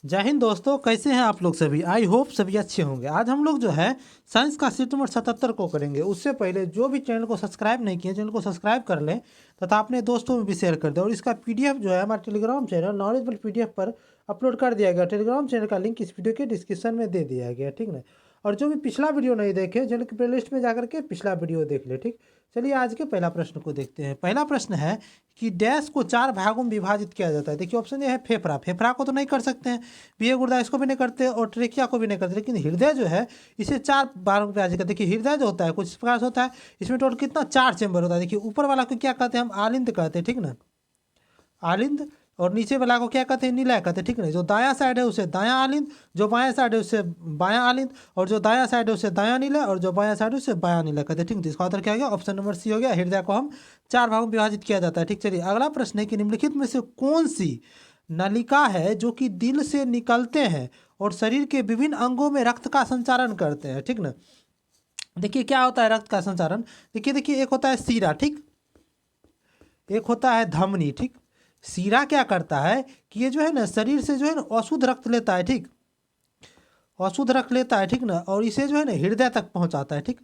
जय हिंद दोस्तों, कैसे हैं आप लोग सभी। आई होप सभी अच्छे होंगे। आज हम लोग जो है साइंस का सीट नंबर 77 को करेंगे। उससे पहले जो भी चैनल को सब्सक्राइब नहीं किए चैनल को सब्सक्राइब कर लें तथा अपने दोस्तों में भी शेयर कर दें। और इसका पीडीएफ जो है हमारे टेलीग्राम चैनल नॉलेजबल पीडीएफ पर अपलोड कर दिया गया। टेलीग्राम चैनल का लिंक इस वीडियो के डिस्क्रिप्शन में दे दिया गया, ठीक ना। और जो भी पिछला वीडियो नहीं देखे चैनल की प्लेलिस्ट में जाकर के पिछला वीडियो देख ले, ठीक। चलिए आज के पहला प्रश्न को देखते हैं। पहला प्रश्न है कि डैश को 4 भागों में विभाजित किया जाता है। देखिए ऑप्शन ए है फेफड़ा। फेफड़ा को तो नहीं कर सकते हैं, बीए गुर्दा इसको भी नहीं करते और ट्रेकिया को भी नहीं करते, लेकिन हृदय जो है इसे 4 भागों में विभाजित करते हैं। देखिए हृदय जो होता है कुछ इस प्रकार से होता है। इसमें टोटल कितना 4 चेंबर होता है। देखिए ऊपर वाला को क्या कहते हैं हम आलिंद कहते हैं, ठीक ना, आलिंद। और नीचे वाला को क्या कहते हैं निलय कहते हैं, ठीक ना। जो दायां साइड है उसे दायां आलिंद, जो बायां साइड है उसे बायां आलिंद, और जो दायां साइड है उसे दायां निलय, और जो बायां साइड है उसे बायां निलय कहते हैं, ठीक। तो इसका उत्तर क्या हो गया, ऑप्शन नंबर सी हो गया। हृदय को हम 4 भागों में विभाजित किया जाता है, ठीक। चलिए अगला प्रश्न है कि निम्नलिखित में से कौन सी नलिका है जो कि दिल से निकलते हैं और शरीर के विभिन्न अंगों में रक्त का संचारण करते हैं, ठीक ना। देखिए क्या होता है रक्त का संचारण। देखिए एक होता है सीरा, ठीक, एक होता है धमनी, ठीक। सीरा क्या करता है कि ये जो है ना शरीर से जो है ना अशुद्ध रक्त लेता है, ठीक, अशुद्ध रक्त लेता है, ठीक ना, और इसे जो है ना हृदय तक पहुंचाता है, ठीक,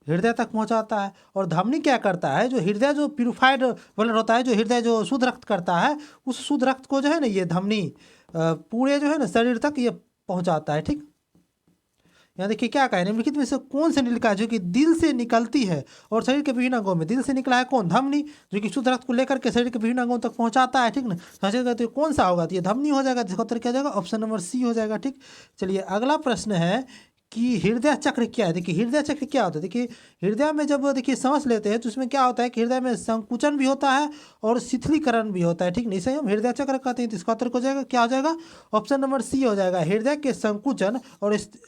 हृदय तक पहुंचाता है। और धमनी क्या करता है, जो हृदय जो प्यूरिफाइड ब्लड होता है, जो हृदय जो शुद्ध रक्त करता है, उस शुद्ध रक्त को जो है ना ये धमनी पूरे जो है ना शरीर तक ये पहुंचाता है, ठीक। यहाँ देखिए क्या कह रहे हैं, निम्नलिखित में से कौन सी नलिका है जो कि दिल से निकलती है और शरीर के विभिन्न अंगों में। दिल से निकला है कौन, धमनी, जो कि शुद्ध रक्त को लेकर के शरीर के विभिन्न अंगों तक पहुंचाता है, ठीक ना। समझिएगा तो कौन सा होगा, तो ये धमनी हो जाएगा, जिसका उत्तर क्या हो जाएगा, ऑप्शन नंबर सी हो जाएगा, ठीक। चलिए अगला प्रश्न है कि हृदय चक्र क्या है। देखिए हृदय चक्र क्या होता है। देखिए हृदय में जब देखिए सांस लेते हैं तो उसमें क्या होता है कि हृदय में संकुचन भी होता है और शिथिलीकरण भी होता है, ठीक नहीं। इसे हम हृदय चक्र कहते हैं। तो इसका उत्तर हो जाएगा क्या हो जाएगा, ऑप्शन नंबर सी हो जाएगा। हृदय के संकुचन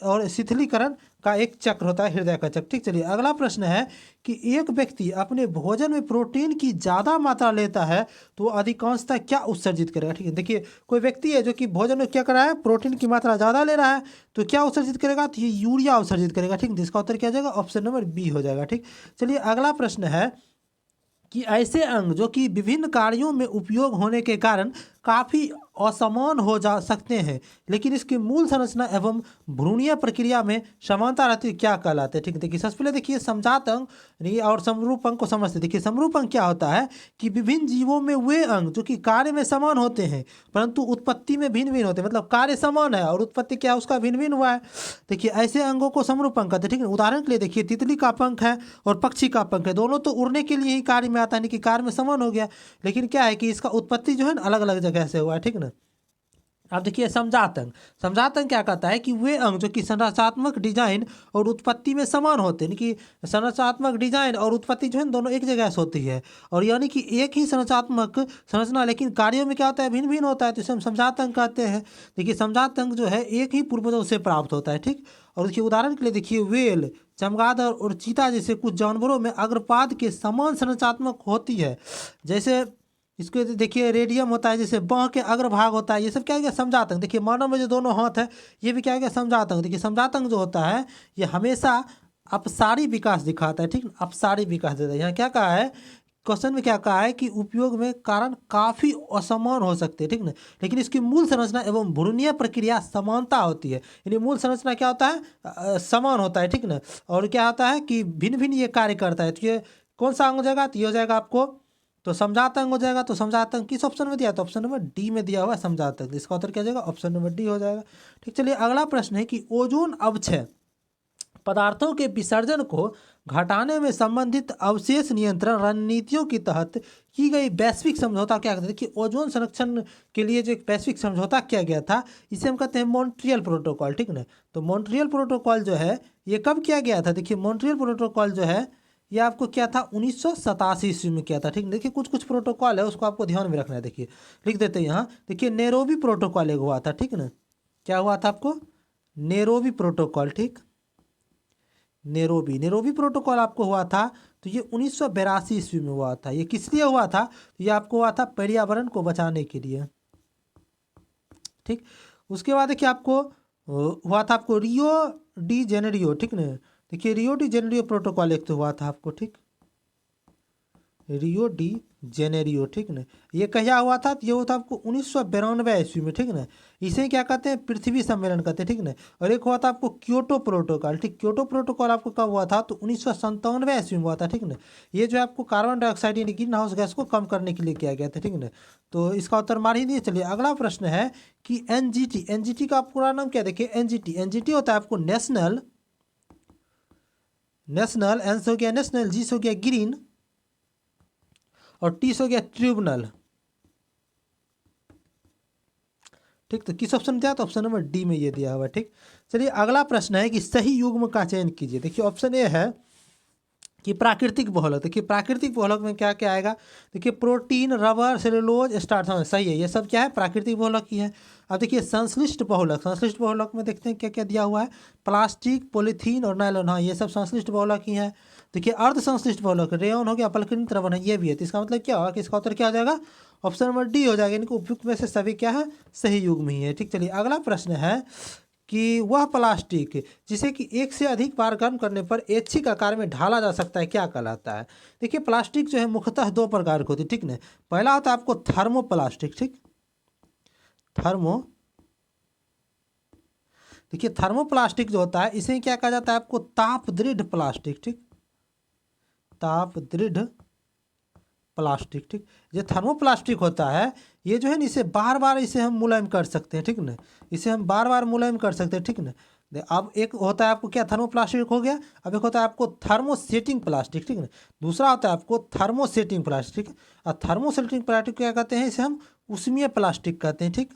और शिथिलीकरण का एक चक्र होता है हृदय का चक्र, ठीक। चलिए अगला प्रश्न है कि एक व्यक्ति अपने भोजन में प्रोटीन की ज़्यादा मात्रा लेता है तो वो अधिकांशतः क्या उत्सर्जित करेगा, ठीक है। देखिए कोई व्यक्ति है जो कि भोजन में क्या कर रहा है, प्रोटीन की मात्रा ज़्यादा ले रहा है, तो क्या उत्सर्जित करेगा, तो ये यूरिया उत्सर्जित करेगा, ठीक। जिसका उत्तर क्या हो जाएगा, ऑप्शन नंबर बी हो जाएगा, ठीक। चलिए अगला प्रश्न है कि ऐसे अंग जो कि विभिन्न कार्यों में उपयोग होने के कारण काफ़ी असमान हो जा सकते हैं लेकिन इसकी मूल संरचना एवं भ्रूणीय प्रक्रिया में समानता रहती है, क्या कहलाते हैं, ठीक है। देखिए सबसे पहले देखिए समजात अंग और समरूप अंग को समझते। देखिए समरूप अंग क्या होता है कि विभिन्न जीवों में वे अंग जो कि कार्य में समान होते हैं परंतु उत्पत्ति में भिन्न भिन्न होते हैं, मतलब कार्य समान है और उत्पत्ति क्या है उसका भिन्न भिन्न हुआ है। देखिए ऐसे अंगों को समरूप अंग कहते हैं, ठीक है। उदाहरण के लिए देखिए तितली का पंख है और पक्षी का पंख है, दोनों तो उड़ने के लिए ही कार्य में आता है, यानी कि कार्य में समान हो गया, लेकिन क्या है कि इसका उत्पत्ति जो है ना अलग अलग जगह से हुआ है, ठीक ना। अब देखिए समजात अंग। समजात अंग क्या कहता है कि वे अंग जो कि संरचनात्मक डिजाइन और उत्पत्ति में समान होते हैं, यानी कि संरचनात्मक डिजाइन और उत्पत्ति जो है दोनों एक जगह से होती है, और यानी कि एक ही संरचनात्मक संरचना लेकिन कार्यों में क्या होता है भिन्न भिन्न होता है, तो इसे हम समजात अंग कहते हैं। देखिए समजात अंग जो है एक ही पूर्वजों से प्राप्त होता है, ठीक। और देखिए उदाहरण के लिए देखिए वेल, चमगादड़ और चीता जैसे कुछ जानवरों में अग्रपाद के समान संरचनात्मक होती है। जैसे इसके देखिए रेडियम होता है, जैसे बाँह के अग्रभाग होता है, ये सब क्या हो गया समजात अंग। देखिए मानव में जो दोनों हाथ है ये भी क्या हो गया समजात अंग। देखिए समजात अंग जो होता है ये हमेशा अपसारी विकास दिखाता है, ठीक, अपसारी विकास देता है। यहाँ क्या कहा है, क्वेश्चन में क्या कहा है कि उपयोग में कारण काफ़ी असमान हो सकते हैं, ठीक ना, लेकिन इसकी मूल संरचना एवं भ्रूणीय प्रक्रिया समानता होती है, यानी मूल संरचना क्या होता है समान होता है, ठीक ना। और क्या होता है कि भिन्न भिन्न ये कार्य करता है। तो ये कौन सा अंग हो जाएगा, तो ये हो जाएगा आपको तो समजात अंग हो जाएगा। तो समजात अंग किस ऑप्शन में दिया, तो ऑप्शन नंबर डी में दिया हुआ है समजात अंग। इसका उत्तर क्या हो जाएगा, ऑप्शन नंबर डी हो जाएगा, ठीक। चलिए अगला प्रश्न है कि ओजोन अवक्षय पदार्थों के विसर्जन को घटाने में संबंधित अवशेष नियंत्रण रणनीतियों के तहत की गई वैश्विक समझौता क्या कहते हैं। देखिए ओजोन संरक्षण के लिए जो एक वैश्विक समझौता किया गया था इसे हम कहते हैं मॉन्ट्रियल प्रोटोकॉल, ठीक ना। तो मॉन्ट्रियल प्रोटोकॉल जो है ये कब किया गया था, देखिए मॉन्ट्रियल प्रोटोकॉल जो है ये आपको क्या था 1987 ईस्वी में किया था, ठीक। देखिए कुछ कुछ प्रोटोकॉल है उसको आपको ध्यान में रखना है। देखिए लिख देते हैं यहाँ, देखिए नैरोबी प्रोटोकॉल एक हुआ था, ठीक ना। क्या हुआ था आपको, नैरोबी प्रोटोकॉल, ठीक, नैरोबी प्रोटोकॉल आपको हुआ था तो ये 1982 ईस्वी में हुआ था। ये किस लिए हुआ था, ये आपको हुआ था पर्यावरण को बचाने के लिए, ठीक। उसके बाद देखिए आपको हुआ था आपको रियो डी जेनेरियो, ठीक ना। देखिए रियो डी जेनेरियो प्रोटोकॉल एक तो हुआ था आपको, ठीक, रियो डी जेनेरियो, ठीक ना। ये कहिया हुआ था? तो ये हुआ था आपको 1992 ईस्वी में, ठीक ना। इसे क्या कहते हैं? पृथ्वी सम्मेलन कहते हैं, ठीक ना। और एक हुआ था आपको क्योटो प्रोटोकॉल, ठीक। क्योटो प्रोटोकॉल आपको कब हुआ था? तो 1997 ईस्वी में हुआ था, ठीक ना। ये जो है आपको कार्बन डाइऑक्साइड यानी ग्रीन हाउस गैस को कम करने के लिए किया गया था, ठीक ना। तो इसका उत्तर मार ही दिए। चलिए अगला प्रश्न है कि एनजीटी, एनजीटी का पूरा नाम क्या? देखिए एनजीटी, एनजीटी होता है आपको नेशनल, नेशनल, एन से हो गया नेशनल, जी से हो गया ग्रीन, और टी से हो गया ट्रिब्यूनल, ठीक। तो किस ऑप्शन में दिया? तो ऑप्शन नंबर डी में ये दिया हुआ है, ठीक। चलिए अगला प्रश्न है कि सही युग्म का चयन कीजिए। देखिए ऑप्शन ए है कि प्राकृतिक बहुलक। देखिए प्राकृतिक बहुलक में क्या क्या आएगा? देखिए प्रोटीन, रबर, सेलुलोज, स्टार्च, सही है, ये सब क्या है? प्राकृतिक बहुलक ही है। अब देखिए संश्लिष्ट बहुलक, संश्लिष्ट बहुलक में देखते हैं क्या क्या दिया हुआ है। प्लास्टिक, पॉलीथीन और नायलॉन, हाँ ये सब संश्लिष्ट बहुलक ही है। देखिए अर्ध संश्लिष्ट बहुलक, रेयन हो गया, पलकृत रबर है, ये भी है। तो इसका मतलब क्या होगा कि इसका उत्तर क्या हो जाएगा? ऑप्शन नंबर डी हो जाएगा। इनको उपयुक्त में से सभी क्या है? सही युग्म ही है, ठीक। चलिए अगला प्रश्न है कि वह प्लास्टिक जिसे कि एक से अधिक बार गर्म करने पर ऐच्छिक आकार में ढाला जा सकता है क्या कहलाता है? देखिए प्लास्टिक जो है मुख्यतः दो प्रकार की होती है, ठीक ना। पहला होता है आपको थर्मोप्लास्टिक, ठीक। थर्मो, देखिए थर्मोप्लास्टिक जो होता है इसे क्या कहा जाता है? आपको ताप दृढ़ प्लास्टिक, ठीक। ताप दृढ़ प्लास्टिक, ठीक। ये थर्मोप्लास्टिक होता है, ये जो है ना इसे बार बार इसे हम मुलायम कर सकते हैं, ठीक ना। इसे हम बार बार मुलायम कर सकते हैं, ठीक ना। अब एक होता है आपको क्या? थर्मोप्लास्टिक हो गया। अब एक होता है आपको थर्मोसेटिंग प्लास्टिक, ठीक ना। दूसरा होता है आपको थर्मोसेटिंग प्लास्टिक। और थर्मोसेटिंग प्लास्टिक क्या कहते हैं? इसे हम उष्मीय प्लास्टिक कहते हैं, ठीक।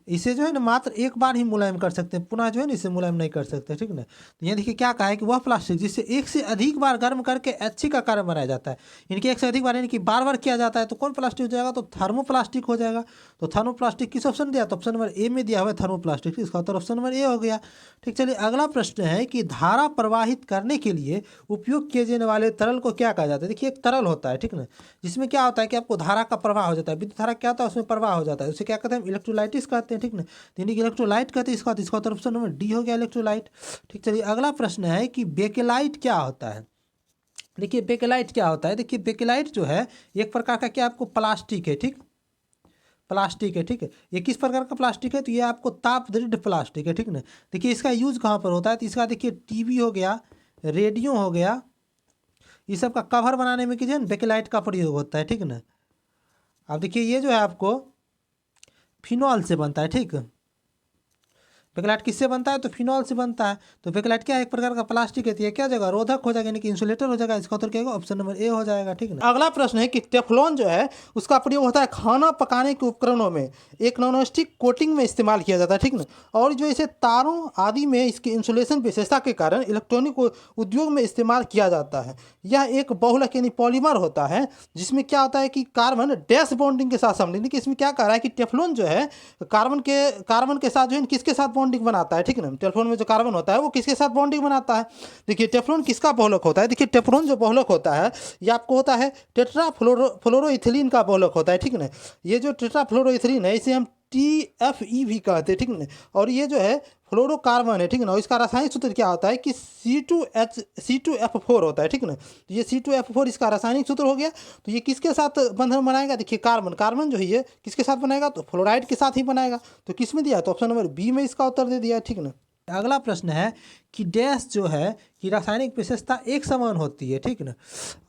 इसे जो है ना मात्र एक बार ही मुलायम कर सकते हैं, पुनः जो है ना इसे मुलायम नहीं कर सकते, ठीक ना। तो ये देखिए क्या कहा है कि वह प्लास्टिक जिससे एक से अधिक बार गर्म करके ऐच्छिक आकार में बनाया जाता है, इनके एक से अधिक बार यानी कि बार बार किया जाता है, तो कौन प्लास्टिक हो जाएगा? तो थर्मोप्लास्टिक हो जाएगा। तो थर्मोप्लास्टिक किस ऑप्शन दिया? तो ऑप्शन नंबर ए में दिया हुआ है थर्मोप्लास्टिक, इसका उत्तर ऑप्शन नंबर ए हो गया, ठीक। चलिए अगला प्रश्न है कि धारा प्रवाहित करने के लिए उपयोग किए जाने वाले तरल को क्या कहा जाता है? देखिए एक तरल होता है, ठीक ना, जिसमें क्या होता है कि आपको धारा का प्रवाह हो जाता है। विद्युत धारा क्या होता है? उसमें प्रवाह हो जाता है, उसे क्या कहते हैं? इलेक्ट्रोलाइटिस कहते हैं, ठीक ना। इलेक्ट्रोलाइट कहते हैं इसका उत्तर ऑप्शन नंबर डी हो गया, इलेक्ट्रोलाइट, ठीक। चलिए अगला प्रश्न है कि बेकेलाइट क्या होता है? देखिए बेकेलाइट क्या होता है? देखिए बेकेलाइट जो है एक प्रकार का क्या आपको प्लास्टिक है, ठीक। प्लास्टिक है, ठीक है। ये किस प्रकार का प्लास्टिक है? तो ये आपको ताप दृढ़ प्लास्टिक है, ठीक ना। देखिए इसका यूज कहाँ पर होता है? तो इसका देखिए टीवी हो गया, रेडियो हो गया, ये सब का कवर बनाने में कीजिए बेकेलाइट का प्रयोग होता है, ठीक ना। अब देखिए ये जो है आपको फिनॉल से बनता है, ठीक। बेकेलाइट किससे बनता है? तो फिनॉल से बनता है। तो बेकेलाइट क्या है? एक प्रकार का प्लास्टिक है, तो ये क्या जगह रोधक हो जाएगा, यानी कि इंसुलेटर हो जाएगा। इसका उत्तर क्या होगा? ऑप्शन नंबर ए हो जाएगा, ठीक ना। अगला प्रश्न है कि टेफ्लॉन जो है उसका प्रयोग होता है खाना पकाने के उपकरणों में एक नॉनस्टिक कोटिंग में इस्तेमाल किया जाता है, ठीक ना। और जो इसे तारों आदि में इसकी इंसुलेशन विशेषता के कारण इलेक्ट्रॉनिक उद्योग में इस्तेमाल किया जाता है। यह एक बहुलक यानी पॉलीमर होता है जिसमें क्या होता है कि कार्बन डैश बॉन्डिंग के साथ सम्मिलित, कि इसमें क्या कह रहा है कि टेफ्लॉन जो है कार्बन के साथ जो है किसके साथ बॉन्डिंग बनाता है, ठीक है ना। टेफ्लॉन में जो कार्बन होता है वो किसके साथ बॉन्डिंग बनाता है? देखिए टेफ्लॉन किसका बहुलक होता है? देखिए टेफ्लॉन जो बहुलक होता है ये आपको होता है टेट्राफ्लोरोइथिलीन का बहुलक होता है, ठीक ना। ये जो टेट्राफ्लोरोइथिलीन है इसे हम TFE भी कहते हैं, ठीक ना। और ये जो है फ्लोरोकार्बन है, ठीक ना। और इसका रासायनिक सूत्र क्या होता है कि C2F4 होता है, ठीक ना। तो ये C2F4 इसका रासायनिक सूत्र हो गया। तो ये किसके साथ बंधन बनाएगा? देखिए कार्बन, कार्बन जो है ये किसके साथ बनाएगा? तो फ्लोराइड के साथ ही बनाएगा। तो किस में दिया? तो ऑप्शन नंबर बी में इसका उत्तर दे दिया, ठीक ना। अगला प्रश्न है कि डैश जो है कि रासायनिक विशेषता एक समान होती है, ठीक ना।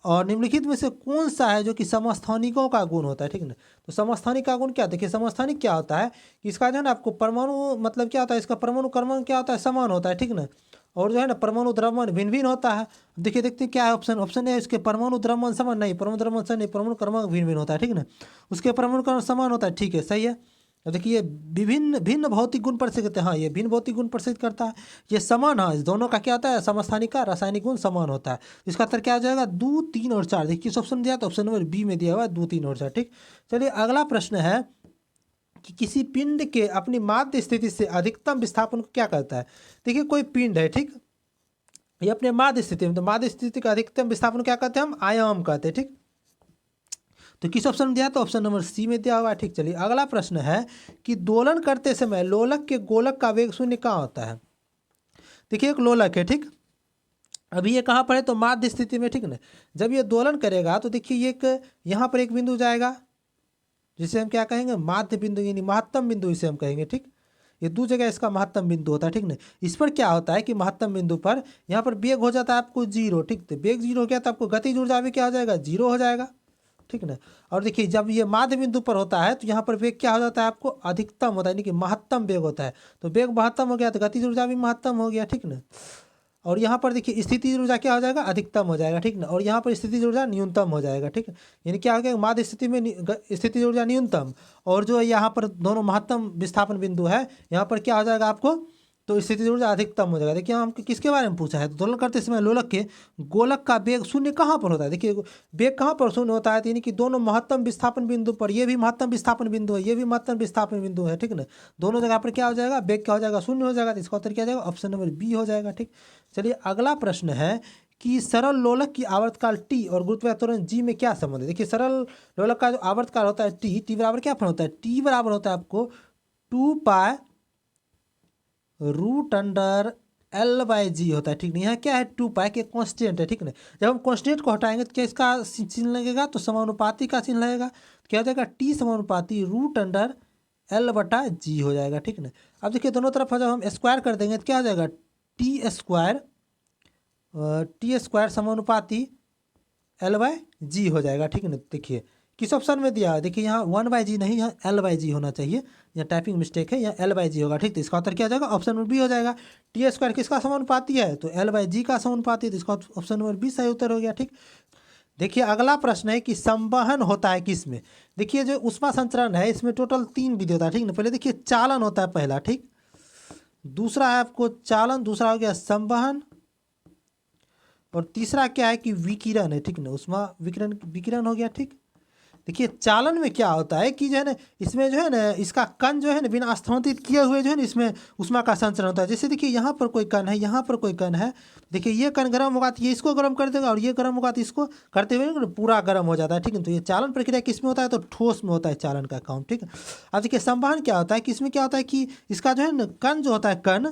और निम्नलिखित में से कौन सा है जो कि समस्थानिकों का गुण होता है, ठीक ना। तो समस्थानिक का गुण क्या? देखिए समस्थानिक क्या होता है कि इसका जो है ना आपको परमाणु मतलब क्या होता है? इसका परमाणु क्रमांक क्या होता है? समान होता है, ठीक ना। और जो है ना परमाणु द्रव्यमान भिन्न भिन्न होता है। देखिए देखते हैं क्या है ऑप्शन। ऑप्शन है इसके परमाणु द्रव्यमान समान नहीं, परमाणु द्रव्यमान समान नहीं, परमाणु क्रमांक भिन्न भिन्न होता है, ठीक ना। उसके परमाणु क्रमांक समान होता है, ठीक है, सही है। अब देखिए विभिन्न भिन्न भौतिक गुण प्रसिद्ध करते हैं, हाँ ये भिन्न भौतिक गुण प्रसिद्ध करता है। ये समान, हाँ इस दोनों का क्या होता है? समस्थानिक का रासायनिक गुण समान होता है। इसका उत्तर क्या हो जाएगा? 2, 3 और 4। देखिए किस ऑप्शन दिया? तो ऑप्शन नंबर बी में दिया हुआ है 2, 3 और 4, ठीक। चलिए अगला प्रश्न है कि किसी पिंड के अपनी माध्य स्थिति से अधिकतम विस्थापन को क्या कहता है? देखिए कोई पिंड है, ठीक, ये अपने माध्य स्थिति में, तो माध्य स्थिति का अधिकतम विस्थापन क्या कहते हैं? हम आयाम कहते हैं, ठीक। तो किस ऑप्शन में दिया? तो ऑप्शन नंबर सी में दिया हुआ है, ठीक। चलिए अगला प्रश्न है कि दोलन करते समय लोलक के गोलक का वेग शून्य कहाँ होता है? देखिए एक लोलक है, ठीक, अभी ये कहाँ पर है, तो माध्य स्थिति में, ठीक ना। जब ये दोलन करेगा तो देखिए ये एक यहाँ पर एक बिंदु जाएगा जिसे हम क्या कहेंगे, माध्य बिंदु यानी महत्तम बिंदु इसे हम कहेंगे, ठीक। ये दो जगह इसका महत्तम बिंदु होता है, ठीक ना। इस पर क्या होता है कि महत्तम बिंदु पर यहाँ पर वेग हो जाता है आपको जीरो, ठीक। तो वेग जीरो हो गया तो आपको गतिज ऊर्जा भी क्या हो जाएगा, जीरो हो जाएगा, ठीक ना। और देखिए जब ये माध्य बिंदु पर होता है तो यहाँ पर वेग क्या हो जाता है आपको, अधिकतम होता है, यानी कि महत्तम वेग होता है। तो वेग महत्तम हो गया तो गतिज ऊर्जा भी महत्तम हो गया, ठीक ना। और यहाँ पर देखिए स्थितिज ऊर्जा क्या हो जाएगा, अधिकतम हो जाएगा, ठीक ना। और यहाँ पर स्थितिज ऊर्जा न्यूनतम हो जाएगा, ठीक है। यानी क्या हो गया, माध्य स्थिति में स्थितिज ऊर्जा न्यूनतम, और जो यहाँ पर दोनों महत्तम विस्थापन बिंदु है यहाँ पर क्या हो जाएगा आपको, तो स्थितिज ऊर्जा अधिकतम हो जाएगा। देखिए हम किसके बारे में पूछा है, तो दोलन करते समय लोलक के गोलक का वेग शून्य कहाँ पर होता है। देखिए वेग कहाँ पर शून्य होता है, तो यानी कि दोनों महत्तम विस्थापन बिंदु पर, ये भी महत्तम विस्थापन बिंदु है, ये भी महत्तम विस्थापन बिंदु है, ठीक ना। दोनों जगह पर क्या हो जाएगा, वेग क्या हो जाएगा, शून्य हो जाएगा। तो इसका उत्तर क्या हो जाएगा, ऑप्शन नंबर बी हो जाएगा, ठीक। चलिए अगला प्रश्न है कि सरल लोलक की आवर्तकाल टी और गुरुत्वाकर्षण जी में क्या संबंध है। देखिए सरल लोलक का जो आवर्तकाल होता है टी बराबर क्या होता है, टी बराबर होता है आपको 2 pi root under L by G होता है, ठीक नहीं। यहाँ क्या है, 2 पाई के कॉन्स्टेंट है, ठीक ना। जब हम कॉन्स्टेंट को हटाएंगे तो क्या इसका चिन्ह लगेगा, तो समानुपाती का चिन्ह लगेगा। तो क्या हो जाएगा, टी समानुपाती रूट अंडर एल बटा जी हो जाएगा, ठीक ना। अब देखिए दोनों तरफ जब हम स्क्वायर कर देंगे तो क्या हो जाएगा, टी स्क्वायर समानुपाती एल बाई जी हो जाएगा, ठीक है ना। देखिए किस ऑप्शन में दिया है, देखिए यहाँ 1/g नहीं, यहाँ L/g होना चाहिए, यहाँ टाइपिंग मिस्टेक है, यहाँ L/g होगा, ठीक। तो इसका उत्तर क्या हो जाएगा, ऑप्शन नंबर बी हो जाएगा। टी स्क्वायर किसका समानुपाती है, तो L/g का समानुपाती है, तो इसका ऑप्शन नंबर बी सही उत्तर हो गया, ठीक। देखिए अगला प्रश्न है कि संवहन होता है किस में। देखिए जो ऊष्मा संचरण है इसमें टोटल 3 विधि होता है, ठीक ना। पहले देखिए चालन होता है पहला, ठीक। दूसरा है आपको चालन, दूसरा हो गया संवहन, और तीसरा क्या है कि विकिरण है, ठीक ना। ऊष्मा विकिरण, विकिरण हो गया, ठीक। देखिए चालन में क्या होता है कि जो है ना, इसमें जो है ना इसका कण जो है ना बिना स्थानांतरित किए हुए जो है ना इसमें ऊष्मा का संचरण होता है। जैसे देखिए यहाँ पर कोई कण है, यहाँ पर कोई कण है, देखिए ये कण गर्म होगा तो ये इसको गर्म कर देगा, और ये गर्म होगा तो इसको करते हुए पूरा गर्म हो जाता है, ठीक है। तो ये चालन प्रक्रिया किस में होता है, तो ठोस में होता है चालन का काम, ठीक है। अब देखिए संवहन क्या होता है कि इसमें क्या होता है कि इसका जो है ना कण जो होता है, कण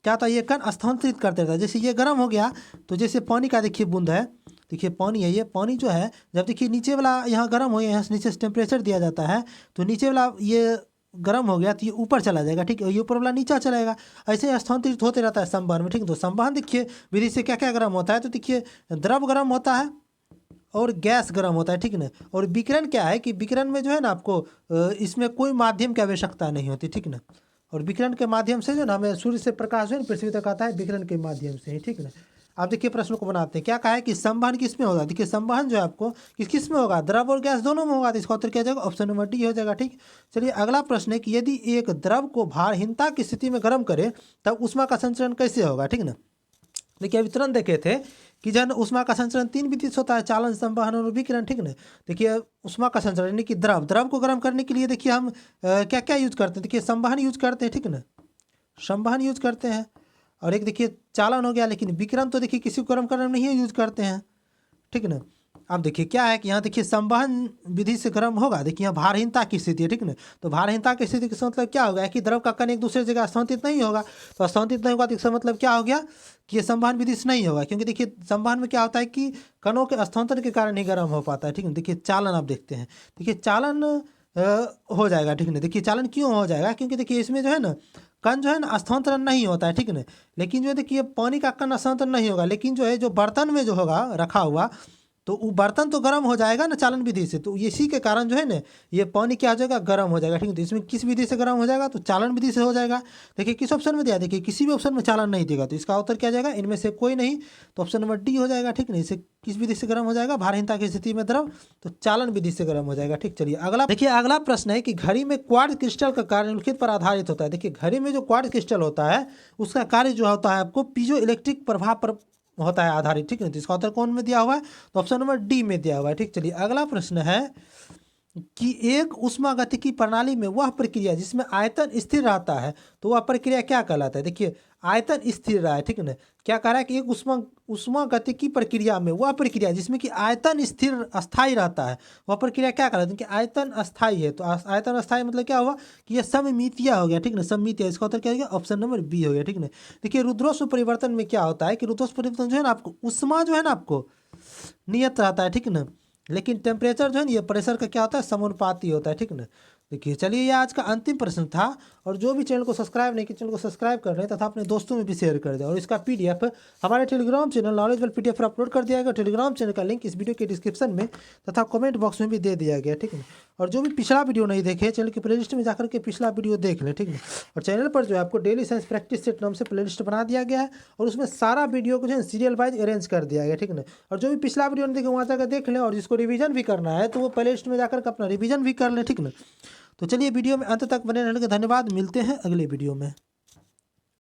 क्या होता है, ये कण स्थानांतरित कर देता है। जैसे ये गर्म हो गया तो जैसे पानी का देखिए बूंद है, देखिए पानी है, ये पानी जो है जब देखिए नीचे वाला यहाँ गर्म हो गया, यहाँ से नीचे से टेम्परेचर दिया जाता है, तो नीचे वाला ये गर्म हो गया तो ये ऊपर चला जाएगा, ठीक है। ये ऊपर वाला नीचा चलाएगा, ऐसे ही स्थानांतरित होते रहता है संवहन में, ठीक है। तो संवहन देखिए विधि से क्या क्या गर्म होता है, तो देखिए द्रव गर्म होता है और गैस गर्म होता है, ठीक ना। और विकिरण क्या है कि विकिरण में जो है ना आपको इसमें कोई माध्यम की आवश्यकता नहीं होती, ठीक ना। और विकिरण के माध्यम से जो ना हमें सूर्य से प्रकाश जो है पृथ्वी तक आता है विकिरण के माध्यम से ही, ठीक ना। आप देखिए प्रश्न को बनाते हैं, क्या कहा है कि संवहन किस में होगा। देखिए संवहन जो है आपको किस किस में होगा, द्रव और गैस दोनों में होगा। तो इसका उत्तर क्या जाएगा, ऑप्शन नंबर डी हो जाएगा, ठीक। चलिए अगला प्रश्न है कि यदि एक द्रव को भारहीनता की स्थिति में गर्म करे तब ऊष्मा का संचरण कैसे होगा, ठीक ना। देखिए अभी तुरंत देखे थे कि जन ऊष्मा का संचरण 3 विधि से होता है, चालन, संवहन और विकिरण, ठीक ना। देखिए ऊष्मा का संचरण यानी कि द्रव को गर्म करने के लिए देखिए हम क्या क्या यूज करते हैं, देखिए संवहन यूज करते हैं, ठीक ना, संवहन यूज करते हैं। और एक देखिए चालन हो गया, लेकिन विकिरण तो देखिए किसी को गर्म करने में नहीं यूज करते हैं, ठीक ना। अब देखिए क्या है कि यहाँ देखिए संवहन विधि से गर्म होगा, देखिए यहाँ भारहीनता की स्थिति है, ठीक ना। तो भारहीनता की स्थिति का मतलब क्या होगा कि द्रव का कण एक दूसरे जगह स्थानांतरित नहीं होगा, तो स्थानांतरित नहीं होगा तो इसका मतलब क्या हो गया कि ये संवहन विधि से नहीं होगा, क्योंकि देखिए संवहन में क्या होता है कि कणों के स्थानांतरण के कारण ही गर्म हो पाता है, ठीक है। देखिए चालन आप देखते हैं, देखिए चालन हो जाएगा, ठीक है। देखिए चालन क्यों हो जाएगा, क्योंकि देखिए इसमें जो है ना कण जो है ना स्थानांतरण नहीं होता है, ठीक है। लेकिन जो देखिए पानी का कण स्थानांतरण नहीं होगा, लेकिन जो है जो बर्तन में जो होगा रखा हुआ तो वो बर्तन तो गर्म हो जाएगा ना चालन विधि से, तो इसी के कारण जो है ना ये पानी क्या हो जाएगा, गर्म हो जाएगा, ठीक है। तो इसमें किस विधि से गर्म हो जाएगा, तो चालन विधि से हो जाएगा। देखिए किस ऑप्शन में दिया, देखिए किसी भी ऑप्शन में चालन नहीं देगा, तो इसका उत्तर क्या जाएगा, इनमें से कोई नहीं, तो ऑप्शन नंबर डी हो जाएगा, ठीक नहीं। इसे किस विधि से गर्म हो जाएगा, भारहीनता की स्थिति में द्रव, तो चालन विधि से गर्म हो जाएगा, ठीक। चलिए अगला देखिए, अगला प्रश्न है कि घड़ी में क्वार्ट्ज क्रिस्टल का कार्य निम्नलिखित पर आधारित होता है। देखिए घड़ी में जो क्वार्ट्ज क्रिस्टल होता है उसका कार्य जो होता है आपको पीजो इलेक्ट्रिक प्रभाव पर होता है आधारित, ठीक है। तो इसका उत्तर कौन में दिया हुआ है, तो ऑप्शन नंबर डी में दिया हुआ है, ठीक। चलिए अगला प्रश्न है कि एक ऊष्मागतिकी प्रणाली में वह प्रक्रिया जिसमें आयतन स्थिर रहता है, तो वह प्रक्रिया क्या कहलाता है? देखिए, आयतन स्थिर रहा है, ठीक है ना। क्या कह रहा है कि एक ऊष्मागतिकी प्रक्रिया में वह प्रक्रिया जिसमें कि आयतन स्थिर अस्थाई रहता है, वह प्रक्रिया क्या कहलाती है? कि आयतन अस्थाई है। तो आयतन अस्थाई मतलब क्या हुआ कि यह सममितीय हो गया, ठीक ना। सममितीय, इसका उत्तर क्या हो गया? ऑप्शन नंबर बी हो गया, ठीक ना। देखिए, रुद्रोष्म परिवर्तन में क्या होता है कि रुद्रोष्म परिवर्तन जो है ना, आपको ऊष्मा जो है ना आपको नियत रहता है, ठीक ना। लेकिन टेम्परेचर जो है ना, ये प्रेशर का क्या होता है? समानुपाती होता है, ठीक ना। देखिए, चलिए, ये आज का अंतिम प्रश्न था। और जो भी चैनल को सब्सक्राइब नहीं किया, चैनल को सब्सक्राइब कर रहे हैं तथा अपने दोस्तों में भी शेयर कर दें। और इसका पीडीएफ हमारे टेलीग्राम चैनल नॉलेजबल पीडीएफ पर अपलोड कर दिया गया। टेलीग्राम चैनल का लिंक इस वीडियो के डिस्क्रिप्शन में तथा कमेंट बॉक्स में भी दे दिया गया, ठीक है। और जो भी पिछला वीडियो नहीं देखे, चैनल की प्लेलिस्ट में जाकर के पिछला वीडियो देख लें, ठीक है। और चैनल पर जो है आपको डेली साइंस प्रैक्टिस सेट नाम से प्लेलिस्ट बना दिया गया है, और उसमें सारा वीडियो को जो है सीरियल वाइज अरेंज कर दिया गया, ठीक है। और जो भी पिछला वीडियो नहीं देखे, वहाँ जाकर देख लें। और जिसको रिवीजन भी करना है तो वो प्लेलिस्ट में जाकर के अपना रिवीजन भी कर लें, ठीक है। तो चलिए, वीडियो में अंत तक बने रहने का धन्यवाद। मिलते हैं अगले वीडियो में।